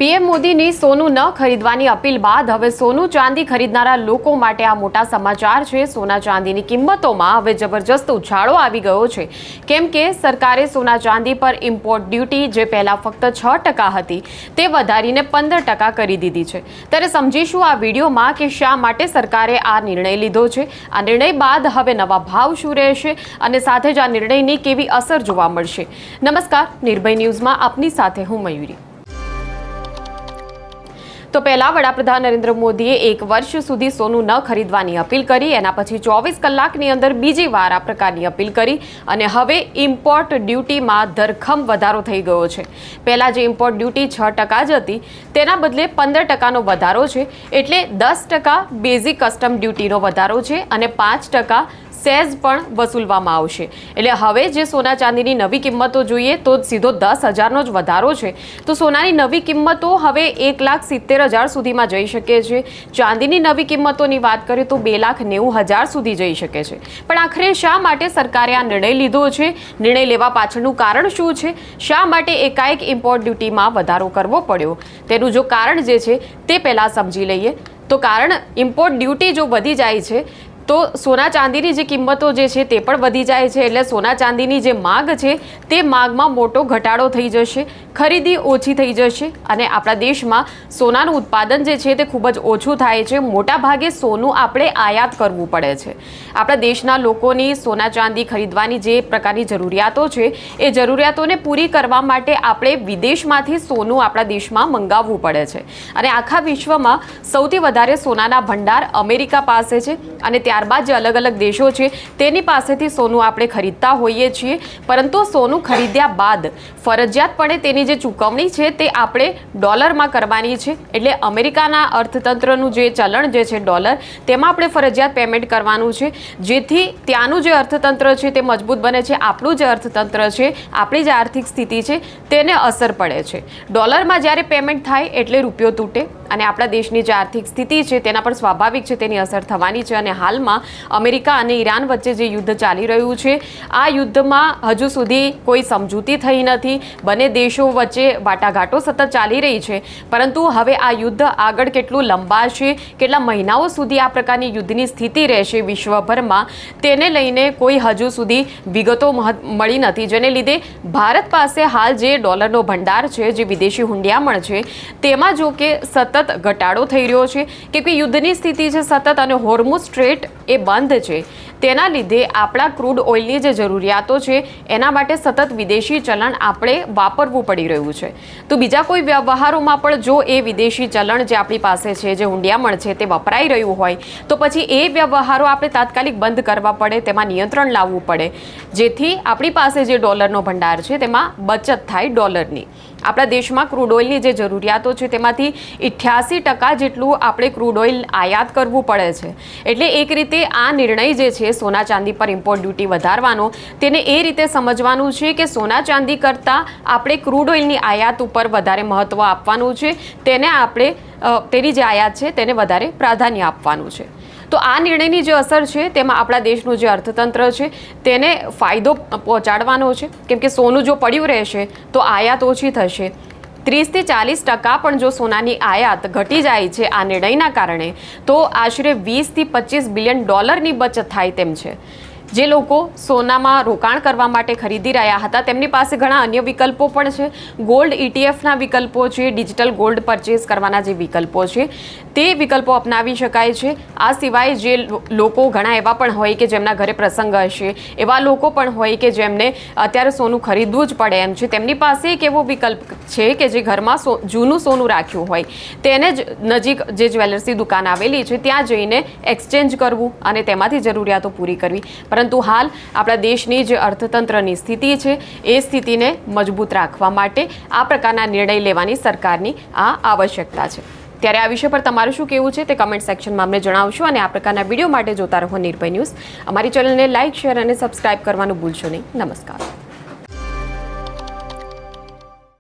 PM મોદીની સોનું ન ખરીદવાની અપીલ બાદ હવે સોનું ચાંદી ખરીદનારા લોકો માટે આ મોટા સમાચાર છે। સોના ચાંદીની કિંમતોમાં હવે જબરજસ્ત ઉછાળો આવી ગયો છે, કેમ કે સરકારે સોના ચાંદી પર ઇમ્પોર્ટ ડ્યુટી જે પહેલા ફક્ત 6% હતી તે વધારીને 15% કરી દીધી છે। ત્યારે સમજીશું આ વિડીયોમાં કે શા માટે સરકારે આ નિર્ણય લીધો છે, આ નિર્ણય બાદ હવે નવા ભાવ શું રહેશે અને સાથે જ આ નિર્ણયની કેવી અસર જોવા મળશે। નમસ્કાર, નિર્ભય ન્યૂઝમાં આપની સાથે હું મયુરી। તો પહેલા વડાપ્રધાન નરેન્દ્ર મોદીએ 1 વર્ષ સુધી સોનું ન ખરીદવાની અપીલ કરી, એના પછી 24 કલાકની અંદર બીજી વાર આ પ્રકારની અપીલ કરી અને હવે ઇમ્પોર્ટ ડ્યુટીમાં ધરખમ વધારો થઈ ગયો છે। પહેલાં જે ઇમ્પોર્ટ ડ્યુટી 6% જ હતી તેના બદલે 15%નો વધારો છે, એટલે 10% બેઝિક કસ્ટમ ડ્યુટીનો વધારો છે અને 5% સેઝ પણ વસૂલવામાં આવશે। એટલે હવે જે સોના ચાંદીની નવી કિંમતો જોઈએ તો સીધો 10,000નો જ વધારો છે। તો સોનાની નવી કિંમતો હવે 1,70,000 સુધીમાં જઈ શકે છે। ચાંદીની નવી કિંમતોની વાત કરીએ તો 2,90,000 સુધી જઈ શકે છે। પણ આખરે શા માટે સરકારે આ નિર્ણય લીધો છે? નિર્ણય લેવા પાછળનું કારણ શું છે? શા માટે એકાએક ઇમ્પોર્ટ ડ્યુટીમાં વધારો કરવો પડ્યો? તેનું જો કારણ જે છે તે પહેલાં સમજી લઈએ। તો કારણ ઇમ્પોર્ટ ડ્યુટી જો વધી જાય છે તો સોના ચાંદીની જે કિંમતો જે છે તે પણ વધી જાય છે, એટલે સોના ચાંદીની જે માંગ છે તે માંગમાં મોટો ઘટાડો થઈ જશે, ખરીદી ઓછી થઈ જશે અને આપણા દેશમાં સોનાનું ઉત્પાદન જે છે તે ખૂબ જ ઓછું થાય છે। મોટા ભાગે સોનું આપણે આયાત કરવું પડે છે। આપણા દેશના લોકોની સોના ચાંદી ખરીદવાની જે પ્રકારની જરૂરિયાતો છે એ જરૂરિયાતોને પૂરી કરવા માટે આપણે વિદેશમાંથી સોનું આપણા દેશમાં મંગાવવું પડે છે અને આખા વિશ્વમાં સૌથી વધારે સોનાના ભંડાર અમેરિકા પાસે છે અને ત્યારબાદ જે અલગ અલગ દેશો છે તેની પાસેથી સોનું આપણે ખરીદતા હોઈએ છીએ। પરંતુ સોનું ખરીદ્યા બાદ ફરજિયાતપણે તેની જે ચૂકવણી છે તે આપણે ડોલરમાં કરવાની છે, એટલે અમેરિકાના અર્થતંત્રનું જે ચલણ જે છે ડોલર, તેમાં આપણે ફરજિયાત પેમેન્ટ કરવાનું છે, જેથી ત્યાંનું જે અર્થતંત્ર છે તે મજબૂત બને છે। આપણું જે અર્થતંત્ર છે, આપણી જે આર્થિક સ્થિતિ છે તેને અસર પડે છે। ડોલરમાં જ્યારે પેમેન્ટ થાય એટલે રૂપિયો તૂટે અને આપણા દેશની જે આર્થિક સ્થિતિ છે તેના પર સ્વાભાવિક છે તેની અસર થવાની છે। અને હાલમાં અમેરિકા અને ઈરાન વચ્ચે જે યુદ્ધ ચાલી રહ્યું છે, આ યુદ્ધમાં હજુ સુધી કોઈ સમજૂતી થઈ નથી, બંને દેશો વચ્ચે વાટાઘાટો સતત ચાલી રહી છે। પરંતુ હવે આ યુદ્ધ આગળ કેટલું લંબાશે, કેટલા મહિનાઓ સુધી આ પ્રકારની યુદ્ધની સ્થિતિ રહેશે વિશ્વભરમાં, તેને લઈને કોઈ હજુ સુધી વિગતો મળી નથી, જેને લીધે ભારત પાસે હાલ જે ડોલરનો ભંડાર છે, જે વિદેશી હુંડિયામણ છે, તેમાં જો કે સતત ઘટાડો થઈ રહ્યો છે, કેમ કે યુદ્ધની સ્થિતિ છે સતત અને હોર્મુઝ સ્ટ્રેટ એ બંધ છે। તેના લીધે આપણા ક્રૂડ ઓઇલની જે જરૂરિયાતો છે એના માટે સતત વિદેશી ચલણ આપણે વાપરવું પડી રહ્યું છે। તો બીજા કોઈ વ્યવહારોમાં પણ જો એ વિદેશી ચલણ જે આપણી પાસે છે, જે હુંડિયામણ છે તે વપરાઈ રહ્યું હોય તો પછી એ વ્યવહારો આપણે તાત્કાલિક બંધ કરવા પડે, તેમાં નિયંત્રણ લાવવું પડે, જેથી આપણી પાસે જે ડોલરનો ભંડાર છે તેમાં બચત થાય ડોલરની। આપણા દેશમાં ક્રૂડ ઓઇલની જે જરૂરિયાતો છે તેમાંથી 88% જેટલું આપણે ક્રૂડ ઓઇલ આયાત કરવું પડે છે। એટલે એક રીતે આ નિર્ણય જે છે સોના ચાંદી પર ઇમ્પોર્ટ ડ્યુટી વધારવાનો, તેને એ રીતે સમજવાનું છે કે સોના ચાંદી કરતાં આપણે ક્રૂડ ઓઇલની આયાત ઉપર વધારે મહત્ત્વ આપવાનું છે, તેને આપણે તેની જે આયાત છે તેને વધારે પ્રાધાન્ય આપવાનું છે। તો આ નિર્ણયની જે અસર છે તેમાં આપણા દેશનું જે અર્થતંત્ર છે તેને ફાયદો પહોંચાડવાનો છે, કેમ કે સોનું જો પડ્યું રહેશે તો આયાત ઓછી થશે। 30 થી 40% પણ જો સોનાની આયાત ઘટી જાય છે આ નિર્ણયના કારણે તો આશરે 20 થી 25 બિલિયન ડોલરની બચત થાય તેમ છે। જે લોકો સોનામાં રોકાણ કરવા માટે ખરીદી રહ્યા હતા તેમની પાસે ઘણા અન્ય વિકલ્પો પણ છે। ગોલ્ડ ઇટીએફના વિકલ્પો છે, ડિજિટલ ગોલ્ડ પરચેસ કરવાના જે વિકલ્પો છે તે વિકલ્પો અપનાવી શકાય છે। આ સિવાય જે લોકો ઘણા એવા પણ હોય કે જેમના ઘરે પ્રસંગ હશે, એવા લોકો પણ હોય કે જેમને અત્યારે સોનું ખરીદવું જ પડે એમ છે, તેમની પાસે એક એવો વિકલ્પ છે કે જે ઘરમાં જૂનું સોનું રાખ્યું હોય તેને જ નજીક જે જ્વેલર્સની દુકાન આવેલી છે ત્યાં જઈને એક્સચેન્જ કરવું અને તેમાંથી જરૂરિયાતો પૂરી કરવી। પરંતુ હાલ આપણા દેશની જે અર્થતંત્રની સ્થિતિ છે એ સ્થિતિને મજબૂત રાખવા માટે આ પ્રકારના નિર્ણય લેવાની સરકારની આ આવશ્યકતા છે। ત્યારે આ વિષય પર તમારું શું કહેવું છે તે કમેન્ટ સેક્શનમાં અમને જણાવશો અને આ પ્રકારના વિડીયો માટે જોતા રહો નિર્ભય ન્યૂઝ। અમારી ચેનલને લાઇક, શેર અને સબસ્ક્રાઇબ કરવાનું ભૂલશો નહીં। નમસ્કાર।